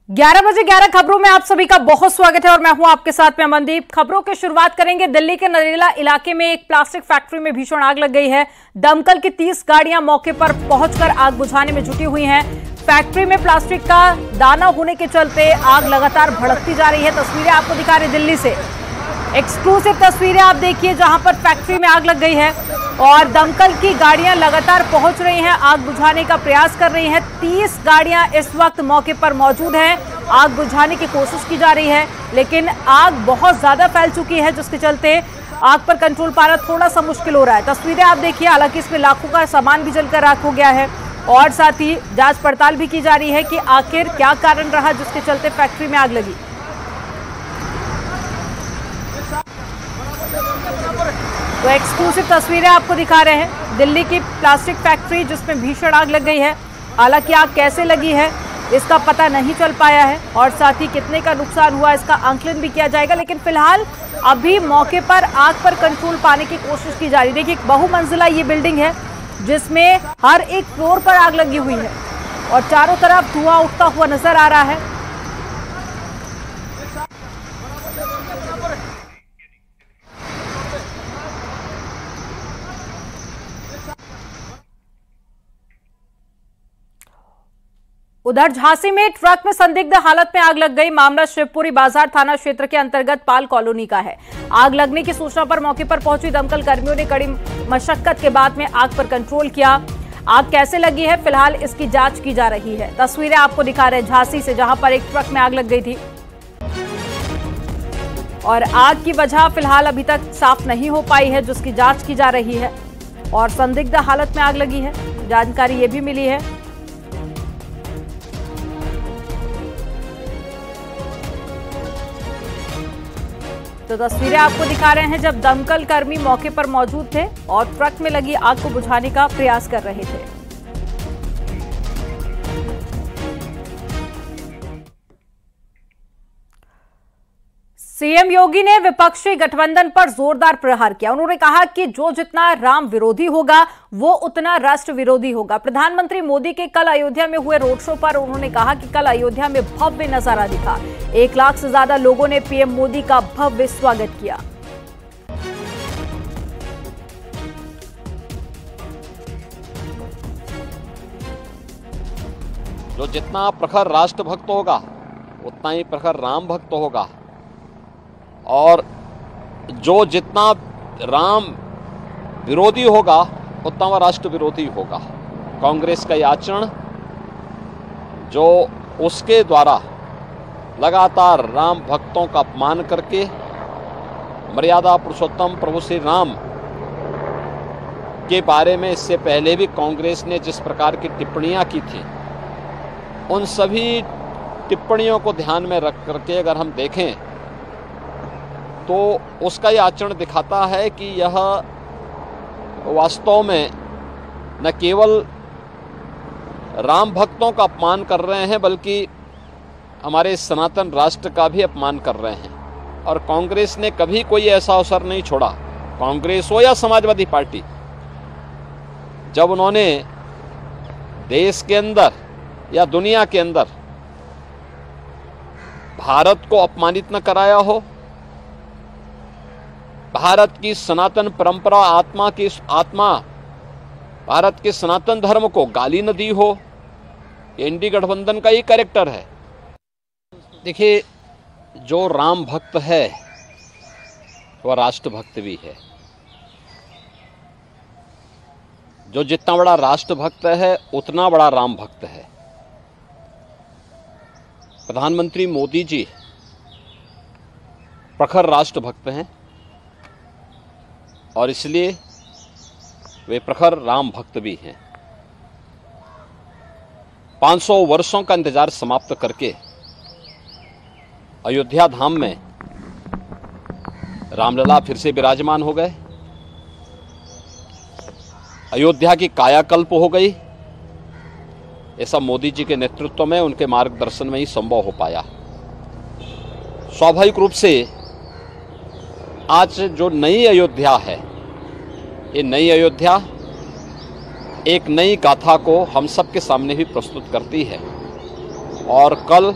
11 बजे 11 खबरों में आप सभी का बहुत स्वागत है और मैं हूं आपके साथ में अमनदीप। खबरों की शुरुआत करेंगे। दिल्ली के नरेला इलाके में एक प्लास्टिक फैक्ट्री में भीषण आग लग गई है। दमकल की 30 गाड़ियां मौके पर पहुंचकर आग बुझाने में जुटी हुई हैं। फैक्ट्री में प्लास्टिक का दाना होने के चलते आग लगातार भड़कती जा रही है। तस्वीरें आपको दिखा रहे दिल्ली से, एक्सक्लूसिव तस्वीरें आप देखिए जहां पर फैक्ट्री में आग लग गई है और दमकल की गाड़ियां लगातार पहुंच रही हैं, आग बुझाने का प्रयास कर रही हैं। 30 गाड़ियां इस वक्त मौके पर मौजूद हैं। आग बुझाने की कोशिश की जा रही है, लेकिन आग बहुत ज्यादा फैल चुकी है, जिसके चलते आग पर कंट्रोल पाना थोड़ा सा मुश्किल हो रहा है। तस्वीरें आप देखिए, हालांकि इसमें लाखों का सामान भी जलकर राख हो गया है और साथ ही जांच पड़ताल भी की जा रही है कि आखिर क्या कारण रहा जिसके चलते फैक्ट्री में आग लगी। तो एक्सक्लूसिव तस्वीरें आपको दिखा रहे हैं दिल्ली की प्लास्टिक फैक्ट्री जिसमें भीषण आग लग गई है। हालांकि आग कैसे लगी है इसका पता नहीं चल पाया है और साथ ही कितने का नुकसान हुआ इसका आंकलन भी किया जाएगा, लेकिन फिलहाल अभी मौके पर आग पर कंट्रोल पाने की कोशिश की जा रही है। देखिए, बहुमंजिला ये बिल्डिंग है जिसमें हर एक फ्लोर पर आग लगी हुई है और चारों तरफ धुआं उठता हुआ नजर आ रहा है। उधर झांसी में ट्रक में संदिग्ध हालत में आग लग गई। मामला शिवपुरी बाजार थाना क्षेत्र के अंतर्गत पाल कॉलोनी का है। आग लगने की सूचना पर मौके पर पहुंची दमकल कर्मियों ने कड़ी मशक्कत के बाद में आग पर कंट्रोल किया। आग कैसे लगी है फिलहाल इसकी जांच की जा रही है। तस्वीरें आपको दिखा रहे हैं झांसी से, जहां पर एक ट्रक में आग लग गई थी और आग की वजह फिलहाल अभी तक साफ नहीं हो पाई है, जिसकी जांच की जा रही है और संदिग्ध हालत में आग लगी है, जानकारी ये भी मिली है। तो तस्वीरें आपको दिखा रहे हैं जब दमकल कर्मी मौके पर मौजूद थे और ट्रक में लगी आग को बुझाने का प्रयास कर रहे थे। सीएम योगी ने विपक्षी गठबंधन पर जोरदार प्रहार किया। उन्होंने कहा कि जो जितना राम विरोधी होगा वो उतना राष्ट्र विरोधी होगा। प्रधानमंत्री मोदी के कल अयोध्या में हुए रोड शो पर उन्होंने कहा कि कल अयोध्या में भव्य नजारा दिखा। 1 लाख से ज्यादा लोगों ने पीएम मोदी का भव्य स्वागत किया। जो जितना प्रखर राष्ट्रभक्त होगा उतना ही प्रखर राम भक्त होगा और जो जितना राम विरोधी होगा उतना वह राष्ट्र विरोधी होगा। कांग्रेस का यह आचरण जो उसके द्वारा लगातार राम भक्तों का अपमान करके मर्यादा पुरुषोत्तम प्रभु श्री राम के बारे में इससे पहले भी कांग्रेस ने जिस प्रकार की टिप्पणियां की थी, उन सभी टिप्पणियों को ध्यान में रख करके अगर हम देखें तो उसका यह आचरण दिखाता है कि यह वास्तव में न केवल राम भक्तों का अपमान कर रहे हैं बल्कि हमारे सनातन राष्ट्र का भी अपमान कर रहे हैं। और कांग्रेस ने कभी कोई ऐसा अवसर नहीं छोड़ा, कांग्रेस हो या समाजवादी पार्टी, जब उन्होंने देश के अंदर या दुनिया के अंदर भारत को अपमानित न कराया हो, भारत की सनातन परंपरा आत्मा भारत के सनातन धर्म को गाली न दी हो। ये इंडी गठबंधन का ही कैरेक्टर है। देखिए, जो राम भक्त है वह राष्ट्र भक्त भी है। जो जितना बड़ा राष्ट्र भक्त है उतना बड़ा राम भक्त है। प्रधानमंत्री मोदी जी प्रखर राष्ट्र भक्त हैं और इसलिए वे प्रखर राम भक्त भी हैं। 500 वर्षों का इंतजार समाप्त करके अयोध्या धाम में रामलला फिर से विराजमान हो गए। अयोध्या की कायाकल्प हो गई। ऐसा मोदी जी के नेतृत्व में, उनके मार्गदर्शन में ही संभव हो पाया। स्वाभाविक रूप से आज जो नई अयोध्या है, ये नई अयोध्या एक नई गाथा को हम सब के सामने भी प्रस्तुत करती है। और कल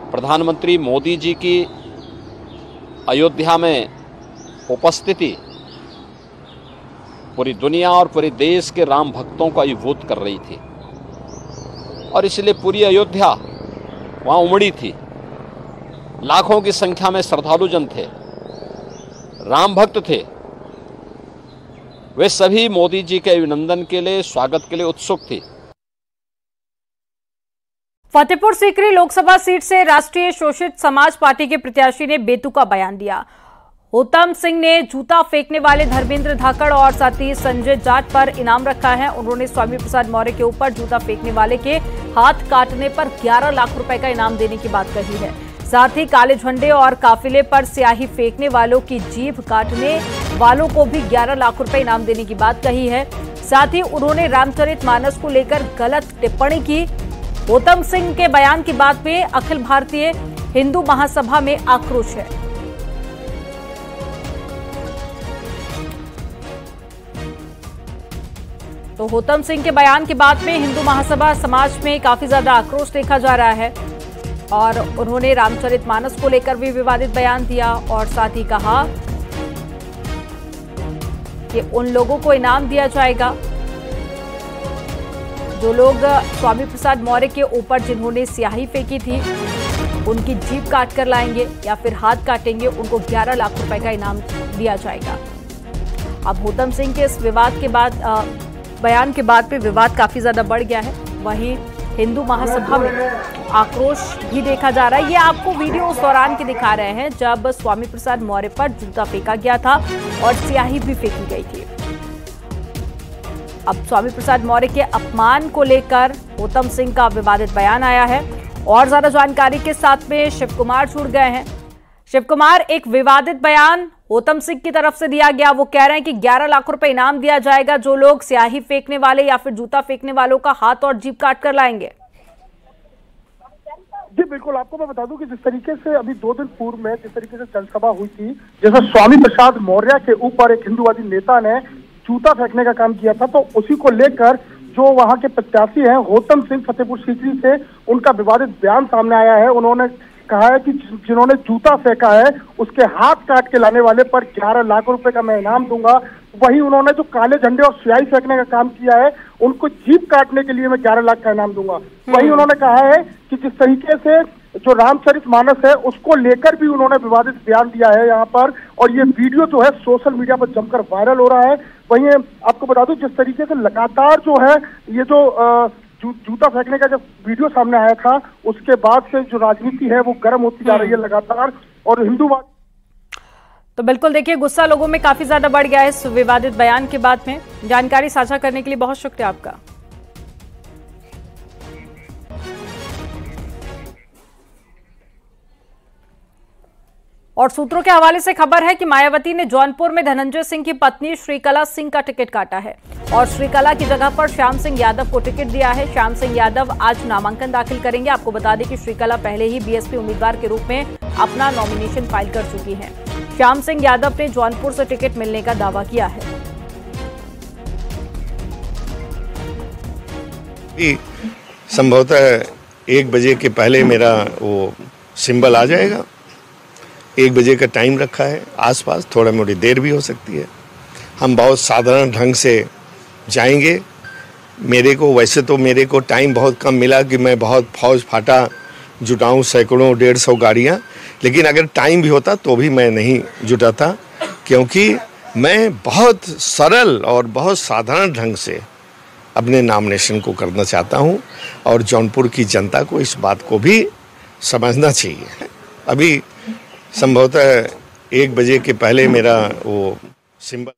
प्रधानमंत्री मोदी जी की अयोध्या में उपस्थिति पूरी दुनिया और पूरे देश के राम भक्तों को अभिभूत कर रही थी और इसलिए पूरी अयोध्या वहाँ उमड़ी थी। लाखों की संख्या में श्रद्धालु जन थे, राम भक्त थे। वे सभी मोदी जी के अभिनंदन के लिए, स्वागत के लिए उत्सुक थे। फतेहपुर सीकरी लोकसभा सीट से राष्ट्रीय शोषित समाज पार्टी के प्रत्याशी ने बेतुका बयान दिया। होतम सिंह ने जूता फेंकने वाले धर्मेंद्र धाकड़ और साथी संजय जाट पर इनाम रखा है। उन्होंने स्वामी प्रसाद मौर्य के ऊपर जूता फेंकने वाले के हाथ काटने पर 11 लाख रुपए का इनाम देने की बात कही है। साथ ही काले झंडे और काफिले पर स्याही फेंकने वालों की जीभ काटने वालों को भी 11 लाख रुपए इनाम देने की बात कही है। साथ ही उन्होंने रामचरितमानस को लेकर गलत टिप्पणी की। होतम सिंह के बयान की बात में अखिल भारतीय हिंदू महासभा में आक्रोश है। तो होतम सिंह के बयान के बाद में हिंदू महासभा समाज में काफी ज्यादा आक्रोश देखा जा रहा है और उन्होंने रामचरितमानस को लेकर भी विवादित बयान दिया और साथ ही कहा कि उन लोगों को इनाम दिया जाएगा जो लोग स्वामी प्रसाद मौर्य के ऊपर जिन्होंने स्याही फेंकी थी, उनकी जीभ काट कर लाएंगे या फिर हाथ काटेंगे, उनको 11 लाख रुपए का इनाम दिया जाएगा। अब होतम सिंह के इस विवाद के बाद बयान के बाद पे विवाद काफी ज्यादा बढ़ गया है। वहीं हिंदू महासभा में आक्रोश भी देखा जा रहा है। ये आपको वीडियो उस दौरान के दिखा रहे हैं जब स्वामी प्रसाद मौर्य पर जूता फेंका गया था और स्याही भी फेंकी गई थी। अब स्वामी प्रसाद मौर्य के अपमान को लेकर होतम सिंह का विवादित बयान आया है और ज्यादा जानकारी के साथ में शिव कुमार जुड़ गए हैं। शिव कुमार, एक विवादित बयान होतम सिंह की तरफ से दिया गया, वो कह रहे हैं कि 11 लाख रुपए इनाम दिया जाएगा जो लोग स्याही फेंकने वाले या फिर जूता फेंकने वालों का हाथ और जीभ काट कर लाएंगे। जी बिल्कुल, आपको मैं बता दूं कि जिस तरीके से अभी 2 दिन पूर्व में जिस तरीके से जनसभा हुई थी, जैसा स्वामी प्रसाद मौर्य के ऊपर एक हिंदूवादी नेता ने जूता फेंकने का काम किया था, तो उसी को लेकर जो वहां के प्रत्याशी हैं होतम सिंह फतेहपुर सीकरी से, उनका विवादित बयान सामने आया है। उन्होंने कहा है कि जिन्होंने जूता फेंका है उसके हाथ काट के लाने वाले पर 11 लाख रुपए का मैं इनाम दूंगा। वहीं उन्होंने जो काले झंडे और स्याही फेंकने का काम किया है उनको जीभ काटने के लिए मैं 11 लाख का इनाम दूंगा। वहीं उन्होंने कहा है कि जिस तरीके से जो रामचरितमानस है उसको लेकर भी उन्होंने विवादित बयान दिया है यहाँ पर, और ये वीडियो जो है सोशल मीडिया पर जमकर वायरल हो रहा है। वहीं आपको बता दूं जिस तरीके से लगातार जो है ये जो जूता फेंकने का जब वीडियो सामने आया था उसके बाद से जो राजनीति है वो गर्म होती जा रही है लगातार, और हिंदूवाद तो बिल्कुल देखिए गुस्सा लोगों में काफी ज्यादा बढ़ गया है इस विवादित बयान के बाद में। जानकारी साझा करने के लिए बहुत शुक्रिया आपका। और सूत्रों के हवाले से खबर है कि मायावती ने जौनपुर में धनंजय सिंह की पत्नी श्रीकला सिंह का टिकट काटा है और श्रीकला की जगह पर श्याम सिंह यादव को टिकट दिया है। श्याम सिंह यादव आज नामांकन दाखिल करेंगे। आपको बता दें कि श्रीकला पहले ही बीएसपी उम्मीदवार के रूप में अपना नॉमिनेशन फाइल कर चुकी हैं। श्याम सिंह यादव ने जौनपुर से टिकट मिलने का दावा किया है। संभवतः 1 बजे के पहले मेरा वो सिंबल आ जाएगा। 1 बजे का टाइम रखा है, आसपास थोड़ा मोड़ी देर भी हो सकती है। हम बहुत साधारण ढंग से जाएंगे। वैसे तो मेरे को टाइम बहुत कम मिला कि मैं बहुत फौज फाटा जुटाऊं, सैकड़ों 150 गाड़ियां, लेकिन अगर टाइम भी होता तो भी मैं नहीं जुटाता, क्योंकि मैं बहुत सरल और बहुत साधारण ढंग से अपने नॉमिनेशन को करना चाहता हूं और जौनपुर की जनता को इस बात को भी समझना चाहिए। अभी संभवतः 1 बजे के पहले मेरा वो सिंबल।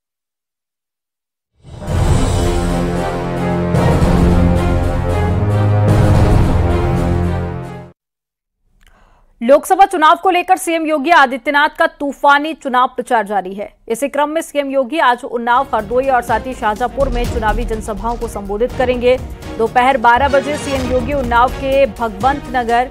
लोकसभा चुनाव को लेकर सीएम योगी आदित्यनाथ का तूफानी चुनाव प्रचार जारी है। इसी क्रम में सीएम योगी आज उन्नाव, हरदोई और साथ ही शाहजहांपुर में चुनावी जनसभाओं को संबोधित करेंगे। दोपहर 12 बजे सीएम योगी उन्नाव के भगवंत नगर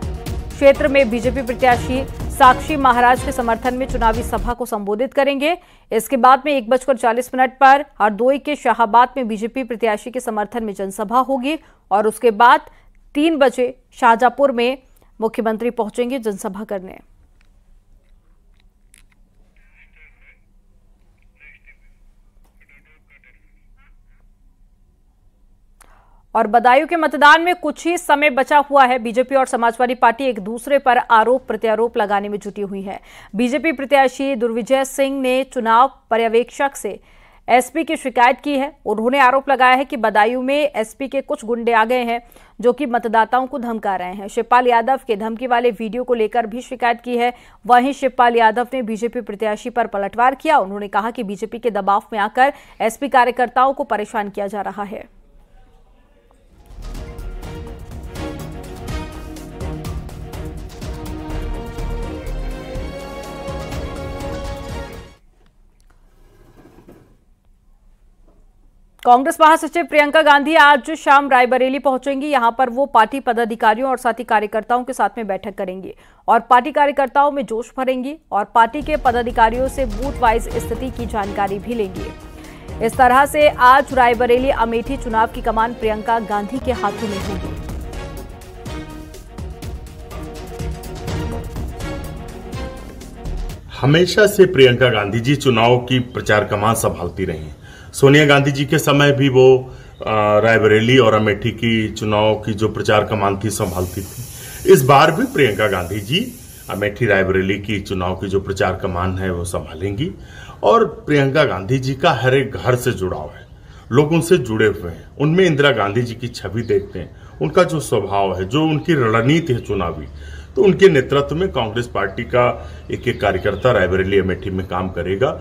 क्षेत्र में बीजेपी प्रत्याशी साक्षी महाराज के समर्थन में चुनावी सभा को संबोधित करेंगे। इसके बाद में 1:40 पर हरदोई के शाहाबाद में बीजेपी प्रत्याशी के समर्थन में जनसभा होगी और उसके बाद 3 बजे शाहजहांपुर में मुख्यमंत्री पहुंचेंगे जनसभा करने। और बदायूं के मतदान में कुछ ही समय बचा हुआ है। बीजेपी और समाजवादी पार्टी एक दूसरे पर आरोप प्रत्यारोप लगाने में जुटी हुई है। बीजेपी प्रत्याशी दुर्विजय सिंह ने चुनाव पर्यवेक्षक से एसपी की शिकायत की है। उन्होंने आरोप लगाया है कि बदायूं में एसपी के कुछ गुंडे आ गए हैं जो कि मतदाताओं को धमका रहे हैं। शिवपाल यादव के धमकी वाले वीडियो को लेकर भी शिकायत की है। वहीं शिवपाल यादव ने बीजेपी प्रत्याशी पर पलटवार किया। उन्होंने कहा कि बीजेपी के दबाव में आकर एसपी कार्यकर्ताओं को परेशान किया जा रहा है। कांग्रेस महासचिव प्रियंका गांधी आज शाम रायबरेली पहुंचेंगी। यहां पर वो पार्टी पदाधिकारियों और साथी कार्यकर्ताओं के साथ में बैठक करेंगी और पार्टी कार्यकर्ताओं में जोश भरेंगी और पार्टी के पदाधिकारियों से बूथ वाइज स्थिति की जानकारी भी लेंगी। इस तरह से आज रायबरेली अमेठी चुनाव की कमान प्रियंका गांधी के हाथों में होगी। हमेशा से प्रियंका गांधी जी चुनाव की प्रचार कमान संभालती रही हैं। सोनिया गांधी जी के समय भी वो रायबरेली और अमेठी की चुनाव की जो प्रचार कमान थी संभालती थी। इस बार भी प्रियंका गांधी जी अमेठी रायबरेली की चुनाव की जो प्रचार कमान है वो संभालेंगी। और प्रियंका गांधी जी का हर एक घर से जुड़ाव है, लोग उनसे जुड़े हुए हैं, उनमें इंदिरा गांधी जी की छवि देखते हैं। उनका जो स्वभाव है, जो उनकी रणनीति है चुनावी, तो उनके नेतृत्व में कांग्रेस पार्टी का एक एक कार्यकर्ता रायबरेली अमेठी में काम करेगा।